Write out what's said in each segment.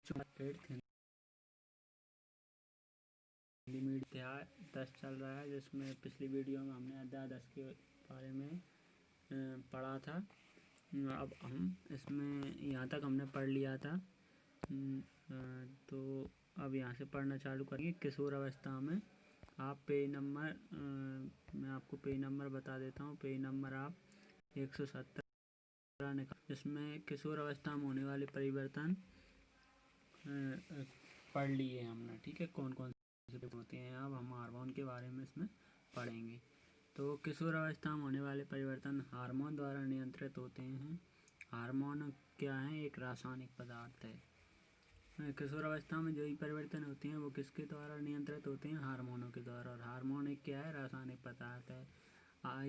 अध्याय 10 चल रहा है, जिसमें पिछली वीडियो में हमने अध्याय 10 के बारे में पढ़ा था। अब हम इसमें यहाँ तक हमने पढ़ लिया था। तो अब यहाँ से पढ़ना चालू करेंगे। किशोर अवस्था में आप पेज नंबर मैं आपको पेज नंबर बता देता हूँ। पेज नंबर आप 117 निकाल, जिसमें किशोर अवस्था में होने वाले परिवर्तन पढ़ लिए हमने। ठीक है, कौन कौन से होते हैं। अब हम हार्मोन के बारे में इसमें पढ़ेंगे। तो किशोर अवस्था में होने वाले परिवर्तन हार्मोन द्वारा नियंत्रित होते हैं। हार्मोन क्या है? एक रासायनिक पदार्थ है। किशोर अवस्था में जो भी परिवर्तन होते हैं वो किसके द्वारा नियंत्रित होते हैं? हार्मोनों के द्वारा। और हार्मोन एक क्या है? रासायनिक पदार्थ है।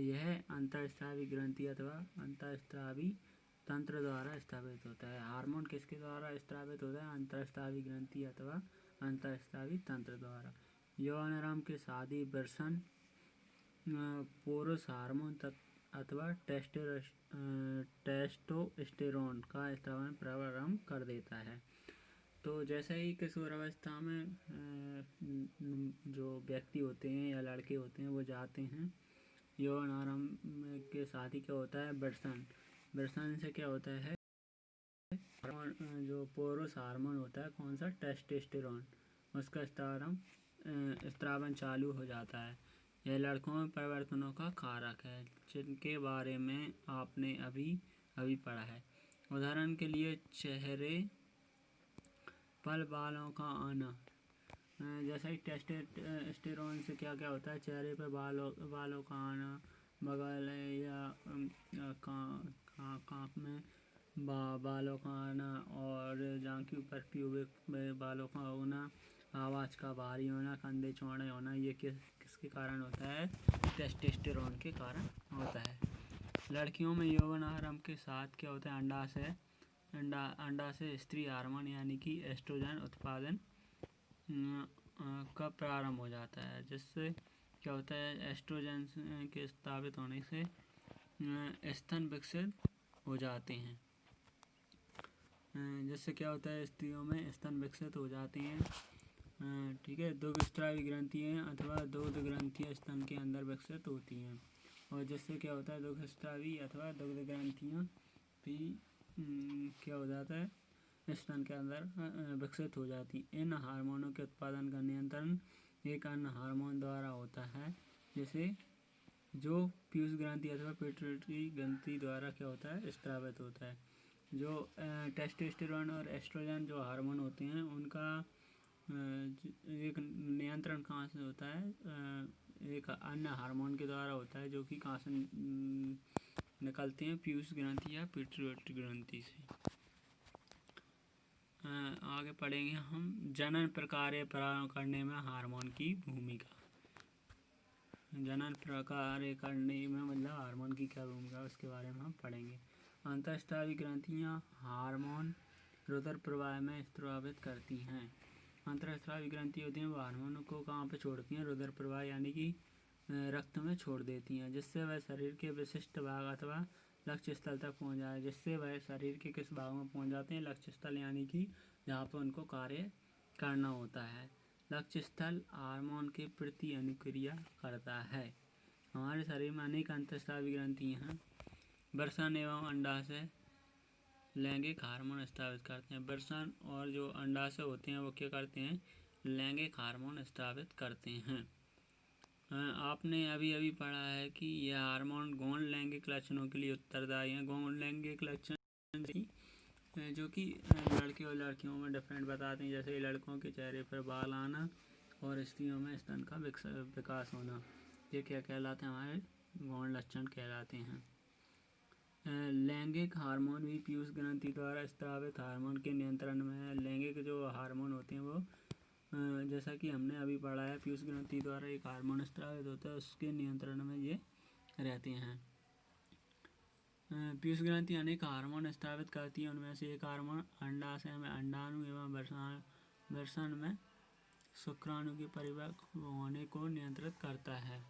यह अंतःस्रावी ग्रंथि अथवा अंतःस्रावी तंत्र द्वारा स्थापित होता है। हार्मोन किसके द्वारा स्थापित होता है? अंतःस्रावी ग्रंथि अथवा अंतःस्रावी तंत्र द्वारा। यौनारंभ के शादी वर्षण पुरुष हार्मोन अथवा टेस्टोस्टेरोन का स्रावन प्रारंभ कर देता है। तो जैसे ही किशोर अवस्था में जो व्यक्ति होते हैं या लड़के होते हैं वो जाते हैं यौन आरंभ के साथ ही क्या होता है? वर्षण। वर्षण से क्या होता है? जो पुरुष हार्मोन होता है, कौन सा? टेस्टोस्टेरोन, उसका स्रावन चालू हो जाता है। यह लड़कों में परिवर्तनों का कारक है, जिनके बारे में आपने अभी पढ़ा है। उदाहरण के लिए चेहरे पर बालों का आना। जैसा ही टेस्टोस्टेरोन से क्या क्या होता है? चेहरे पर बालों का आना, बगल या काँख में बालों का आना, और जांघ के ऊपर प्यूबिक में बालों का होना, आवाज़ का भारी होना, कंधे चौड़े होना। ये किसके कारण होता है? टेस्टोस्टेरोन के कारण होता है। लड़कियों में यौवन आरंभ के साथ क्या होता है? अंडाशय स्त्री हार्मोन यानी कि एस्ट्रोजन उत्पादन का प्रारंभ हो जाता है, जिससे क्या होता है? एस्ट्रोजन के स्थापित होने से स्तन विकसित हो जाते हैं। जिससे क्या होता है? स्त्रियों में स्तन विकसित हो जाते हैं। ठीक है, दुग्धस्रावी ग्रंथियाँ अथवा दुग्ध ग्रंथियाँ स्तन के अंदर विकसित होती हैं, और जिससे क्या होता है? दुग्धस्रावी अथवा दुग्ध ग्रंथियाँ भी क्या हो जाता है? स्तन के अंदर विकसित हो जाती। इन हार्मोनों के उत्पादन का नियंत्रण एक अन्य हार्मोन द्वारा होता है, जिसे जो पीयूष ग्रंथि अथवा पिट्यूटरी ग्रंथि द्वारा क्या होता है? स्रावित होता है। जो टेस्टोस्टेरोन और एस्ट्रोजन जो हार्मोन होते हैं उनका एक नियंत्रण कहाँ से होता है? एक अन्य हार्मोन के द्वारा होता है, जो कि कहाँ से निकलते हैं? पीयूष ग्रंथि या पिट्यूटरी ग्रंथि से। आगे पढ़ेंगे हम जनन प्रक्रिया प्रारंभ करने में हार्मोन की भूमिका। जनन प्रक्रिया करने में मतलब हार्मोन की क्या भूमिका, उसके बारे में हम पढ़ेंगे। अंतःस्रावी ग्रंथियाँ हार्मोन रुधिर प्रवाह में स्रावित करती हैं। अंतःस्रावी ग्रंथि होती हैं वो हार्मोन को कहाँ पे छोड़ती हैं? रुधिर प्रवाह यानी कि रक्त में छोड़ देती हैं, जिससे वह शरीर के विशिष्ट भाग अथवा लक्ष्य स्थल तक पहुँच जाए। जिससे वह शरीर के किस भाग में पहुँच जाते हैं? लक्ष्य स्थल, यानी कि जहाँ पर उनको कार्य करना होता है। लक्ष्य स्थल हार्मोन के प्रति अनुक्रिया करता है। हमारे शरीर में अनेक अंतःस्रावी ग्रंथियाँ हैं। वर्षण एवं अंडाशय लैंगिक हार्मोन स्रावित करते हैं। वर्षण और जो अंडाशय होते हैं वो क्या करते हैं? लैंगिक हार्मोन स्रावित करते हैं। आपने अभी पढ़ा है कि यह हार्मोन गौण लैंगिक लक्षणों के लिए उत्तरदायी हैं। गौण लैंगिक लक्षण जो कि लड़के और लड़कियों में डिफरेंट बताते हैं। जैसे लड़कों के चेहरे पर बाल आना और स्त्रियों में स्तन का विकास होना, ये क्या कहलाते हैं? हमारे गौण लक्षण कहलाते हैं। लैंगिक हार्मोन भी पीयूष ग्रंथि द्वारा स्रावित हार्मोन के नियंत्रण में है। लैंगिक जो हार्मोन होते हैं वो जैसा कि हमने अभी पढ़ा है, पीयूष ग्रंथि द्वारा एक हार्मोन स्रावित होता है, उसके नियंत्रण में ये रहते हैं। पीयूष ग्रंथि अनेक हार्मोन स्रावित करती है। उनमें से एक हार्मोन अंडाशय में अंडाणु एवं वर्षण में शुक्राणु के परिपक्व होने को नियंत्रित करता है।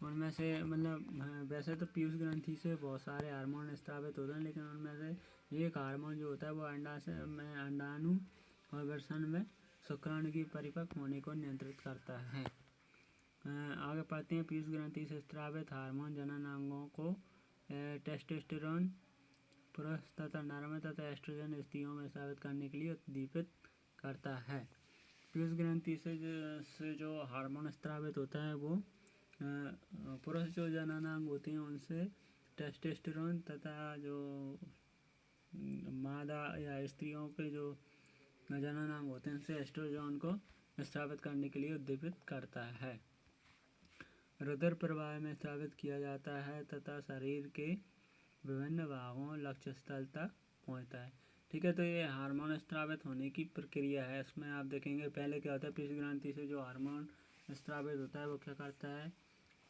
उनमें से मतलब वैसे तो पीयूष ग्रंथि से बहुत सारे हार्मोन स्रावित होते हैं, लेकिन उनमें से एक हार्मोन जो होता है वो अंडाशय में अंडाणु और वृषण में शुक्राणु की परिपक्व होने को नियंत्रित करता है। आगे पढ़ते हैं। पीयूष ग्रंथि से स्रावित हार्मोन जननांगों को टेस्टोस्टेरोन पुरुष तथा नर में तथा एस्ट्रोजन स्त्रियों में स्रावित करने के लिए उद्दीपित करता है। पीयूष ग्रंथि से जो हार्मोन स्रावित होता है वो पुरुष जो जननांग होते हैं उनसे टेस्टोस्टेरोन तथा जो मादा या स्त्रियों के जो जननांग होते हैं उनसे एस्ट्रोजन को स्रावित करने के लिए उद्दीपित करता है। रुधिर प्रवाह में स्रावित किया जाता है तथा शरीर के विभिन्न भागों लक्ष्य स्थल तक पहुंचता है। ठीक है, तो ये हार्मोन स्रावित होने की प्रक्रिया है। इसमें आप देखेंगे पहले क्या होता है, पीयूष ग्रंथि से जो हार्मोन स्रावित होता है वो क्या करता है,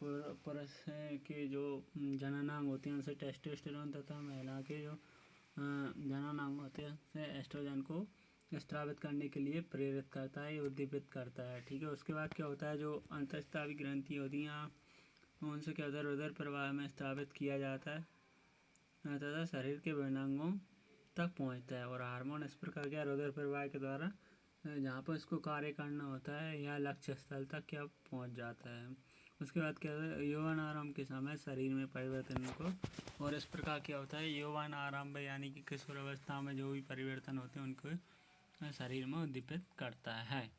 पुरुष के जो जननांग होते हैं उनसे टेस्टोस्टेरोन तथा महिला के जो जननांग होते हैं उनसे एस्ट्रोजन को स्रावित करने के लिए प्रेरित करता है, उद्दीपित करता है। ठीक है, उसके बाद क्या होता है, जो अंतःस्रावी ग्रंथि होती हैं उनसे क्या होता है, रुधिर प्रवाह में स्रावित किया जाता है तथा शरीर के विभिन्न अंगों तक पहुंचता है। और हार्मोन इस प्रकार क्या रुधिर प्रवाह के द्वारा जहाँ पर इसको कार्य करना होता है या लक्ष्य स्थल तक क्या पहुंच जाता है। उसके बाद क्या होता है, यौवन आरंभ के समय शरीर में परिवर्तन को, और इस प्रकार क्या होता है, यौवन आरंभ यानी कि किशोर अवस्था में जो भी परिवर्तन होते हैं उनको शरीर में उद्दीपित करता है।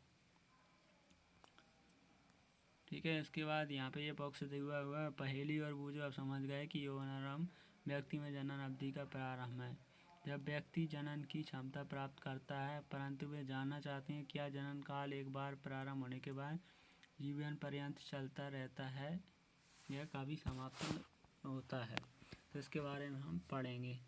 ठीक है, इसके बाद यहाँ पे ये बॉक्स दिया हुआ है पहेली और बूझो। आप समझ गए कि यौवन आरंभ व्यक्ति में जनन अवधि का प्रारंभ है, जब व्यक्ति जनन की क्षमता प्राप्त करता है, परंतु वे जानना चाहते हैं क्या जनन काल एक बार प्रारंभ होने के बाद जीवन पर्यंत चलता रहता है या कभी समाप्त होता है। तो इसके बारे में हम पढ़ेंगे।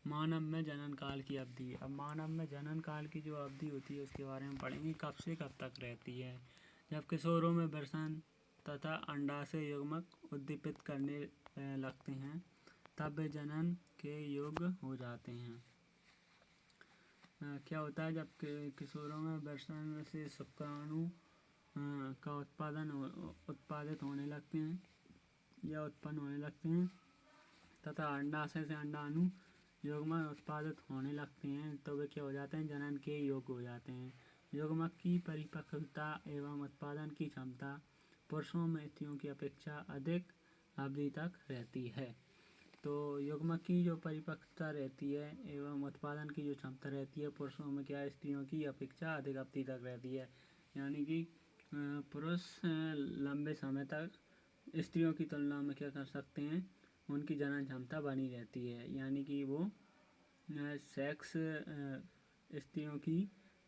मानव में जनन काल की अवधि। अब मानव में जनन काल की जो अवधि होती है उसके बारे में पढ़ेंगे, कब से कब तक रहती है। जब किशोरों में वृषण तथा अंडाशय युग्मक उद्दीपित करने लगते हैं तब वे जनन के योग्य हो जाते हैं। क्या होता है, जब किशोरों में वृषण से शुक्राणु का उत्पादित होने लगते हैं या उत्पन्न होने लगते हैं तथा अंडाशय से अंडाणु युग्मक उत्पादित होने लगते हैं तो वे क्या हो जाते हैं, जनन के योग्य हो जाते हैं। युग्मक की परिपक्वता एवं उत्पादन की क्षमता पुरुषों में स्त्रियों की अपेक्षा अधिक अवधि तक रहती है। तो युग्मक की जो परिपक्वता रहती है एवं उत्पादन की जो क्षमता रहती है पुरुषों में क्या है, स्त्रियों की अपेक्षा अधिक अवधि तक रहती है। यानी कि पुरुष लंबे समय तक स्त्रियों की तुलना में क्या कर सकते हैं, उनकी जनन क्षमता बनी रहती है। यानी कि वो सेक्स स्त्रियों की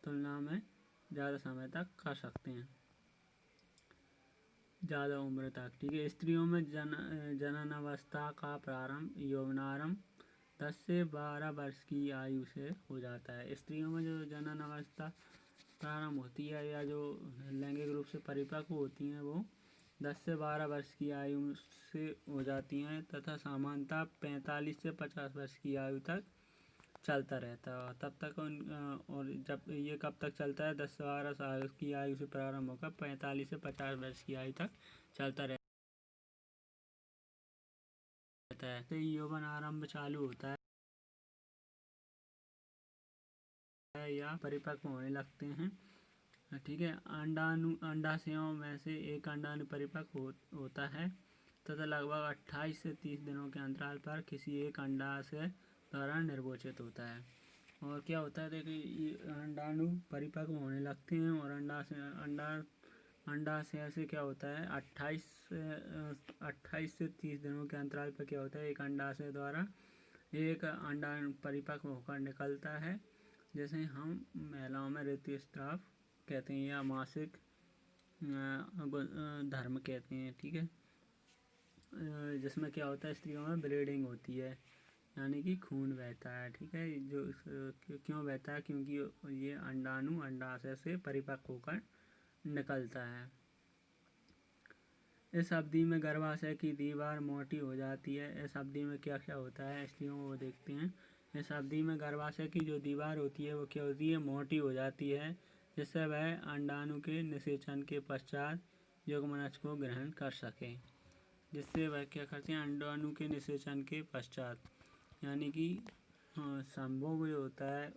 तुलना में ज़्यादा समय तक कर सकते हैं, ज़्यादा उम्र तक। ठीक है, स्त्रियों में जनन अवस्था का प्रारंभ यौवनारंभ 10 से 12 वर्ष की आयु से हो जाता है। स्त्रियों में जो जनन अवस्था प्रारंभ होती है या जो लैंगिक रूप से परिपक्व होती हैं वो 10 से 12 वर्ष की आयु से हो जाती हैं तथा सामान्यतः 45 से 50 वर्ष की आयु तक चलता रहता है। तब तक और जब ये कब तक चलता है, 10 से 12 साल की आयु से प्रारंभ होकर 45 से 50 वर्ष की आयु तक चलता रहता है। तो यौवन आरंभ चालू होता है या परिपक्व होने लगते हैं। ठीक है, अंडाशयों में से एक अंडाणु परिपक्व होता है तथा लगभग 28 से 30 दिनों के अंतराल पर किसी एक अंडाशय द्वारा निर्वोचित होता है। और क्या होता है, देखिए अंडाणु परिपक्व होने लगते हैं और अंडाशय से क्या होता है 28 से 30 दिनों के अंतराल पर क्या होता है, एक अंडाशय द्वारा एक अंडाणु परिपक्व होकर निकलता है, जैसे हम महिलाओं में ऋतुस्राव कहते हैं या मासिक धर्म कहते हैं। ठीक है, जिसमें क्या होता है, स्त्रियों में ब्लीडिंग होती है यानी कि खून बहता है। ठीक है, जो क्यों बहता है, क्योंकि ये अंडाणु अंडाशय से परिपक्व होकर निकलता है। इस अवधि में गर्भाशय की दीवार मोटी हो जाती है। इस अवधि में क्या क्या होता है, स्त्रियों को देखते हैं। इस अवधि में गर्भाशय की जो दीवार होती है वो क्या होती है, मोटी हो जाती है, जिससे वह अंडाणु के निषेचन के पश्चात युग्मनज को ग्रहण कर सके, जिससे वह क्या करते हैं, अंडाणु के निषेचन के पश्चात, यानी कि संभोग जो होता है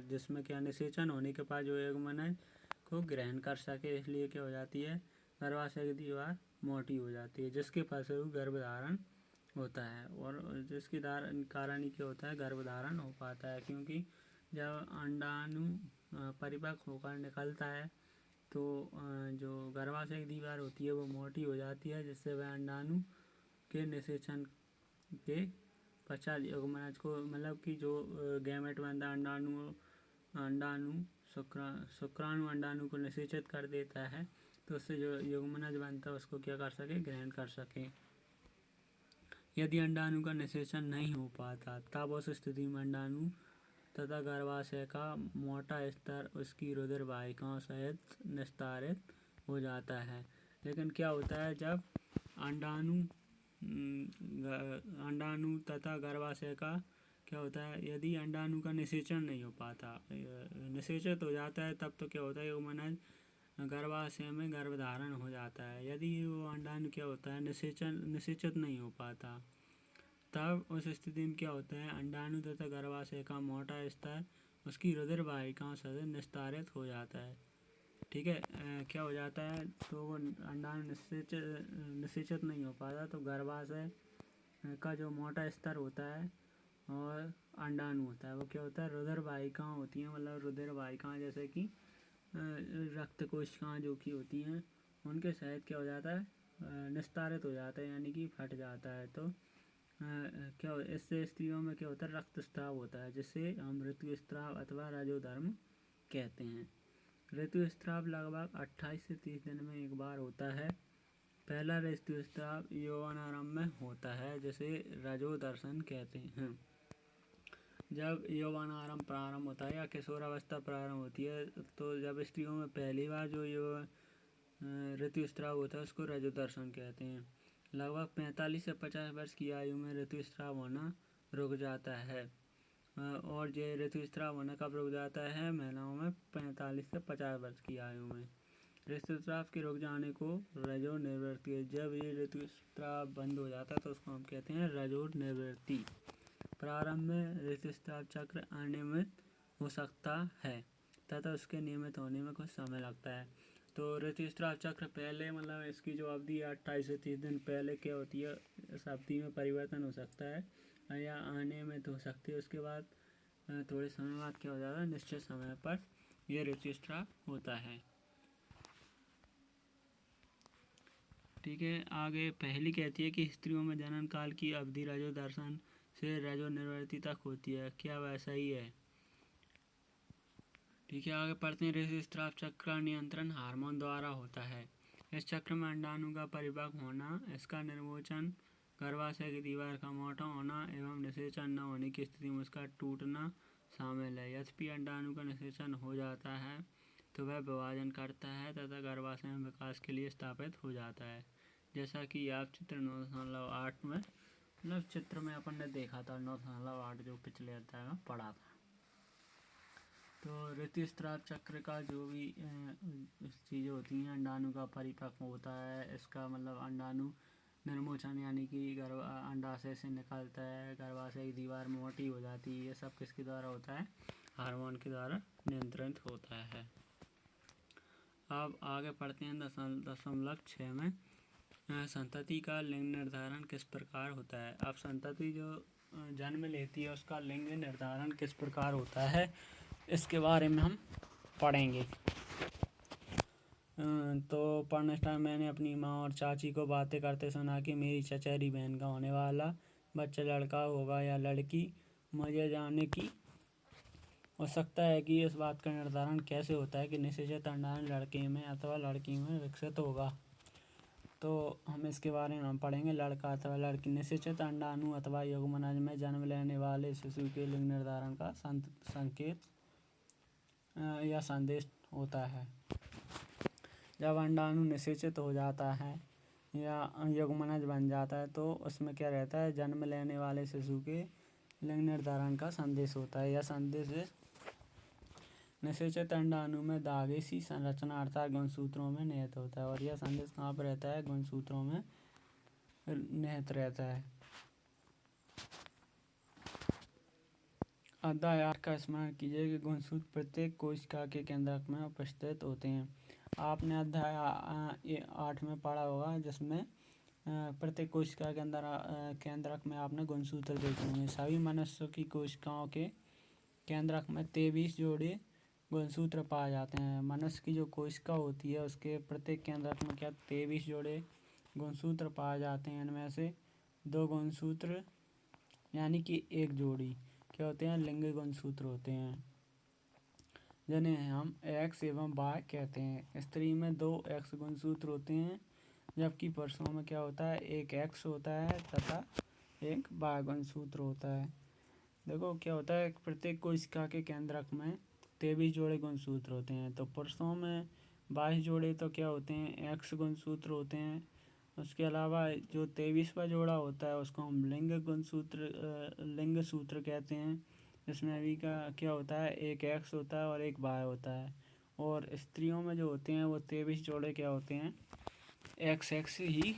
जिसमें क्या निषेचन होने के बाद जो युग्मनज को ग्रहण कर सके, इसलिए क्या हो जाती है, गर्भाशय की दीवार मोटी हो जाती है, जिसके फलस्वरूप गर्भधारण होता है। और जिसके कारण ही क्या होता है, गर्भधारण हो पाता है, क्योंकि जब अंडाणु परिपक्व होकर निकलता है तो जो गर्भाशय की दीवार होती है वो मोटी हो जाती है, जिससे वह अंडाणु के निषेचन के पश्चात युग्मनज को, मतलब कि जो गैमेट बनता है अंडाणु शुक्राणु अंडाणु को निषेचित कर देता है, तो उससे जो युग्मनज बनता है उसको क्या कर सके, ग्रहण कर सके। यदि अंडाणु का निषेचन नहीं हो पाता तब उस स्थिति में अंडाणु तथा गर्भाशय का मोटा स्तर उसकी रुधिर वाहिकाओं सहित निस्तारित हो जाता है। लेकिन क्या होता है, जब अंडाणु तथा गर्भाशय का क्या होता है, यदि अंडाणु का निषेचन नहीं हो पाता, निषेचित हो जाता है, तब तो क्या होता है, युग्मनज गर्भाशय में गर्भधारण हो जाता है। यदि वो अंडाणु क्या होता है, निषेचित नहीं हो पाता, तब उस स्थिति में क्या होता है, अंडाणु तथा गर्भाशय का मोटा स्तर उसकी रुधिर वाहिकाओं से निस्तारित हो जाता है। ठीक है, क्या हो जाता है, तो वो अंडाणु निषेचित नहीं हो पाता, तो गर्भाशय का जो मोटा स्तर होता है और अंडाणु होता है वो क्या होता है, रुधिर वाहिकाएं होती हैं, मतलब रुधिर वाहिकाएं जैसे कि रक्त कोशिकाएं जो कि होती हैं उनके सहित क्या हो जाता है, निस्तारित हो जाता है, यानी कि फट जाता है। तो क्या इससे स्त्रियों में क्या होता है, रक्तस्राव होता है, जिसे हम ऋतुस्राव अथवा रजोधर्म कहते हैं। ऋतुस्राव लगभग 28 से 30 दिन में एक बार होता है। पहला ऋतुस्राव यौवनारंभ में होता है, जिसे रजोदर्शन कहते हैं। जब यौवनारंभ प्रारंभ होता है या किशोरावस्था प्रारंभ होती है, तो जब स्त्रियों में पहली बार जो ऋतुस्राव होता है उसको रजोदर्शन कहते हैं। लगभग 45 से 50 वर्ष की आयु में ऋतुस्राव होना रुक जाता है। और ये ऋतुस्राव होना कब रुक जाता है, महिलाओं में 45 से 50 वर्ष की आयु में। ऋतुस्राव के रुक जाने को रजो निवृत्ति, जब ये ऋतुस्राव बंद हो जाता है तो उसको हम कहते हैं रजो निवृत्ति। प्रारंभ में ऋतुस्राव चक्र अनियमित हो सकता है तथा उसके नियमित होने में कुछ समय लगता है। तो ऋतुस्राव चक्र पहले, मतलब इसकी जो अवधि है 28 से 30 दिन पहले क्या होती है, इस अवधि में परिवर्तन हो सकता है या अनियमित हो सकती है। उसके बाद थोड़े समय बाद क्या हो जाता है, निश्चित समय पर यह ऋतुस्राव होता है। ठीक है, आगे पहली कहती है कि स्त्रियों में जनन काल की अवधि रजोदर्शन से रजो निवृत्ति तक होती है, क्या वैसा ही है। ठीक है, आगे पढ़ते हैं। ऋतुस्राव चक्र का नियंत्रण हार्मोन द्वारा होता है। इस चक्र में अंडाणु का परिपक्व होना, इसका निर्मोचन, गर्भाशय की दीवार का मोटा होना एवं निषेचन न होने की स्थिति में उसका टूटना शामिल है। यद्यपि अंडाणु का निषेचन हो जाता है तो वह विभाजन करता है तथा गर्भाशय में विकास के लिए स्थापित हो जाता है, जैसा कि आप चित्र 9.8 में, मतलब चित्र में अपन ने देखा था 9.8 जो पिछले अध्याय में पढ़ा था। तो ऋतुस्राव चक्र का जो भी चीज़ें होती हैं, अंडाणु का परिपक्व होता है, इसका मतलब अंडाणु निर्मोचन यानी कि अंडाशय से निकलता है, गर्भाशय की दीवार मोटी हो जाती है, ये सब किसके द्वारा होता है, हार्मोन के द्वारा नियंत्रित होता है। अब आगे पढ़ते हैं 10.6 में, संतति का लिंग निर्धारण किस प्रकार होता है। अब संतति जो जन्म लेती है उसका लिंग निर्धारण किस प्रकार होता है, इसके बारे में हम पढ़ेंगे। तो पढ़ने टाइम मैंने अपनी माँ और चाची को बातें करते सुना कि मेरी चचेरी बहन का होने वाला बच्चा लड़का होगा या लड़की। मुझे जानने की आवश्यकता है कि इस बात का निर्धारण कैसे होता है कि निषेचित अंडाणु लड़के में अथवा लड़की में विकसित होगा। तो हम इसके बारे में हम पढ़ेंगे। लड़का अथवा लड़की, निषेचित अंडाणु अथवा युग्मनज में जन्म लेने वाले शिशु के लिंग निर्धारण का संकेत या संदेश होता है। जब अंडाणु निषेचित हो जाता है या युग्मनज बन जाता है तो उसमें क्या रहता है, जन्म लेने वाले शिशु के लिंग निर्धारण का संदेश होता है। यह संदेश निषेचित अंडाणु में धागे सी संरचना अर्थात गुणसूत्रों में निहित होता है। और यह संदेश कहाँ पर रहता है? गुणसूत्रों में निहित रहता है। अध्याय 8 का स्मरण कीजिए कि गुणसूत्र प्रत्येक कोशिका के केंद्रक में उपस्थित होते हैं। आपने अध्याय 8 में पढ़ा होगा, जिसमें प्रत्येक कोशिका के अंदर केंद्रक में आपने गुणसूत्र देखे होंगे। सभी मनुष्य की कोशिकाओं के केंद्रक में 23 जोड़े गुणसूत्र पाए जाते हैं। मनुष्य की जो कोशिका होती है उसके प्रत्येक केंद्रक में क्या 23 जोड़े गुणसूत्र पाए जाते हैं। इनमें से 2 गुणसूत्र यानी कि एक जोड़ी क्या होते हैं? लिंग गुणसूत्र होते हैं, जिन्हें हम एक्स एवं वाई कहते हैं। स्त्री में 2 एक्स गुणसूत्र होते हैं, जबकि पुरुषों में क्या होता है? एक एक्स होता है तथा एक वाई गुणसूत्र होता है। देखो क्या होता है, प्रत्येक कोशिका के केंद्रक में 23 जोड़े गुणसूत्र होते हैं। तो पुरुषों में 22 जोड़े तो क्या होते हैं? एक्स गुणसूत्र होते हैं। उसके अलावा जो 23वां जोड़ा होता है उसको हम लिंग सूत्र कहते हैं। इसमें भी का क्या होता है? एक एक्स होता है और एक वाई होता है। और स्त्रियों में जो होते हैं वो 23 जोड़े क्या होते हैं? एक्स एक्स ही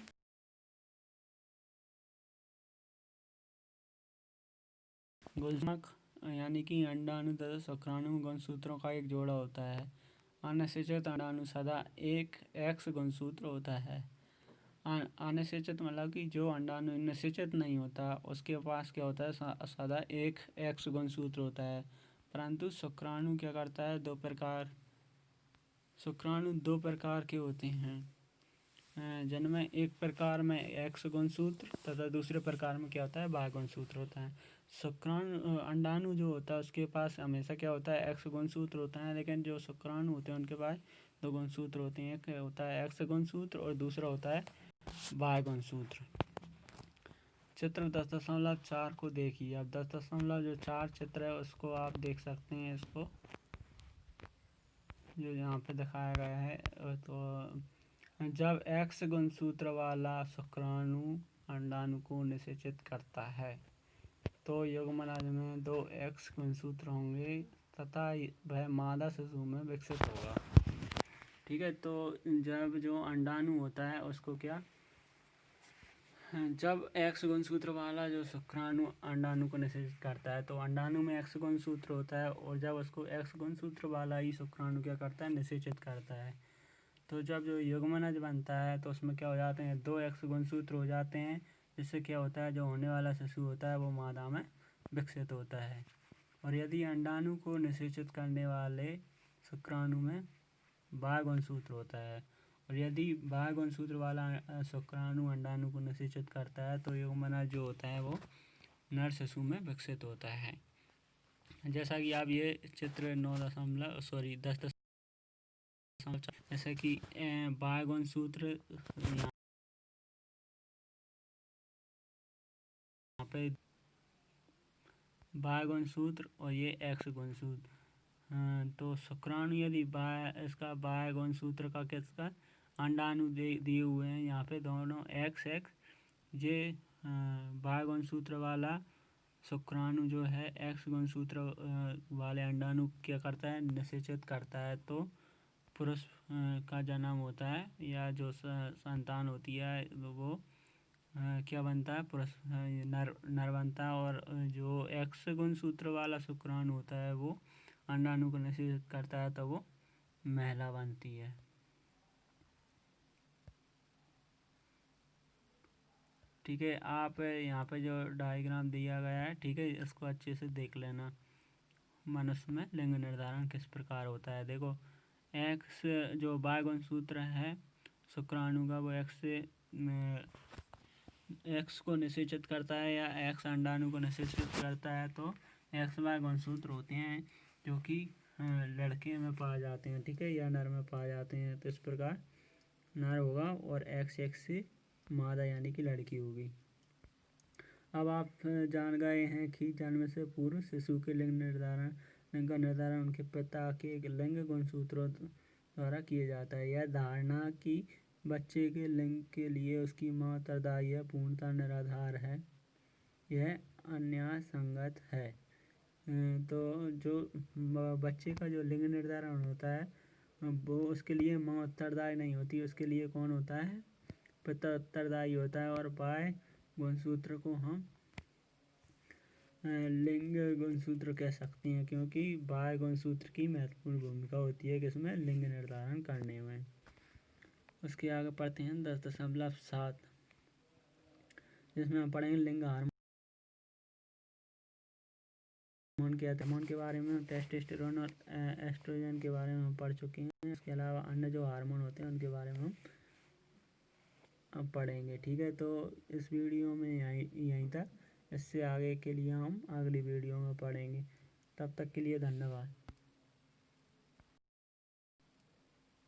गुल्मक यानी कि अंडाणु तथा शुक्राणु गुणसूत्रों का एक जोड़ा होता है। अनिषेचित अंडाणु सदा एक एक्स गुणसूत्र होता है। अनिषेचित मतलब कि जो अंडाणु निषेचित नहीं होता उसके पास क्या होता है? सदा एक एक्स गुणसूत्र होता है। परंतु शुक्राणु क्या करता है? शुक्राणु दो प्रकार के होते हैं, जिनमें एक प्रकार में एक्स गुणसूत्र तथा दूसरे प्रकार में क्या होता है? वाई गुणसूत्र होता है। शुक्राणु अंडाणु जो होता है उसके पास हमेशा क्या होता है? एक्स गुणसूत्र होता है, लेकिन जो शुक्राणु होते हैं उनके पास 2 गुणसूत्र होते हैं। एक होता है एक्स गुणसूत्र और दूसरा होता है वाई गुणसूत्र। चित्र 10.4 को देखिए। अब 10.4 चित्र है उसको आप देख सकते हैं, इसको जो यहाँ पे दिखाया गया है। तो जब एक्स गुणसूत्र वाला शुक्राणु अंडाणु को निषेचित करता है तो युग्मनज में 2 एक्स गुणसूत्र होंगे तथा वह मादा शिशु में विकसित होगा। ठीक है, तो जब जो अंडाणु होता है उसको क्या, जब एक्स गुणसूत्र वाला जो शुक्राणु अंडाणु को निषेचित करता है तो अंडाणु में एक्स गुणसूत्र होता है, और जब उसको एक्स गुणसूत्र वाला ही शुक्राणु क्या करता है? निषेचित करता है। तो जब जो युग्मनज बनता है तो उसमें क्या हो जाते हैं? 2 एक्स गुणसूत्र हो जाते हैं, जिससे क्या होता है? जो होने वाला शिशु होता है वो मादा में विकसित होता है। और यदि अंडाणु को निषेचित करने वाले शुक्राणु में वाई गुणसूत्र होता है, और यदि वाई गुणसूत्र वाला शुक्राणु अंडाणु को निषेचित करता है तो युग्मनज जो होता है वो नर शिशु में विकसित होता है। जैसा कि आप ये चित्र 10 जैसे कि वाई गुणसूत्र यहाँ पे वाई गुणसूत्र और ये एक्स गुणसूत्र, तो शुक्राणु यदि इसका वाई गुणसूत्र का किसका अंडाणु दिए हुए हैं यहाँ पे दोनों एक्स एक्स, ये वाई गुणसूत्र वाला शुक्राणु जो है एक्स गुणसूत्र वाले अंडाणु क्या करता है? निषेचित करता है। तो पुरुष का जन्म होता है या जो संतान होती है वो क्या बनता है? पुरुष नर बनता है। और जो एक्स गुणसूत्र वाला शुक्राणु होता है वो अंडाणु को निषेचित करता है तो वो महिला बनती है। ठीक है, आप यहाँ पे जो डायग्राम दिया गया है, ठीक है, इसको अच्छे से देख लेना। मनुष्य में लिंग निर्धारण किस प्रकार होता है। देखो एक्स जो वाई गुणसूत्र है शुक्राणु का वो एक्स को निषेचित करता है या एक्स अंडाणु को निषेचित करता है, तो एक्स वाई गुणसूत्र होते हैं जो कि लड़के में पाए जाते हैं, ठीक है, या नर में पाए जाते हैं। तो इस प्रकार नर होगा और एक्स एक्स से मादा यानी कि लड़की होगी। अब आप जान गए हैं कि जन्म से पूर्व शिशु के लिंग का निर्धारण उनके पिता के लिंग गुणसूत्रों द्वारा किया जाता है। यह धारणा कि बच्चे के लिंग के लिए उसकी माँ उत्तरदायी है पूर्णतः निराधार है, यह अन्याय संगत है। तो जो बच्चे का जो लिंग निर्धारण होता है वो उसके लिए माँ उत्तरदायी नहीं होती, उसके लिए कौन होता है? पिता उत्तरदायी होता है। और बाह्य गुणसूत्र को हम लिंग गुणसूत्र कह सकते हैं, क्योंकि बाह्य गुणसूत्र की महत्वपूर्ण भूमिका होती है किसमें? लिंग निर्धारण करने में। उसके आगे पढ़ते हैं 10.7, जिसमें हम पढ़ेंगे लिंग हार्मोन हार्मोन के बारे में। टेस्टोस्टेरोन और एस्ट्रोजन के बारे में हम पढ़ चुके हैं। इसके अलावा अन्य जो हार्मोन होते हैं उनके बारे में हम अब पढ़ेंगे। ठीक है, तो इस वीडियो में यहीं तक। इससे आगे के लिए हम अगली वीडियो में पढ़ेंगे। तब तक के लिए धन्यवाद।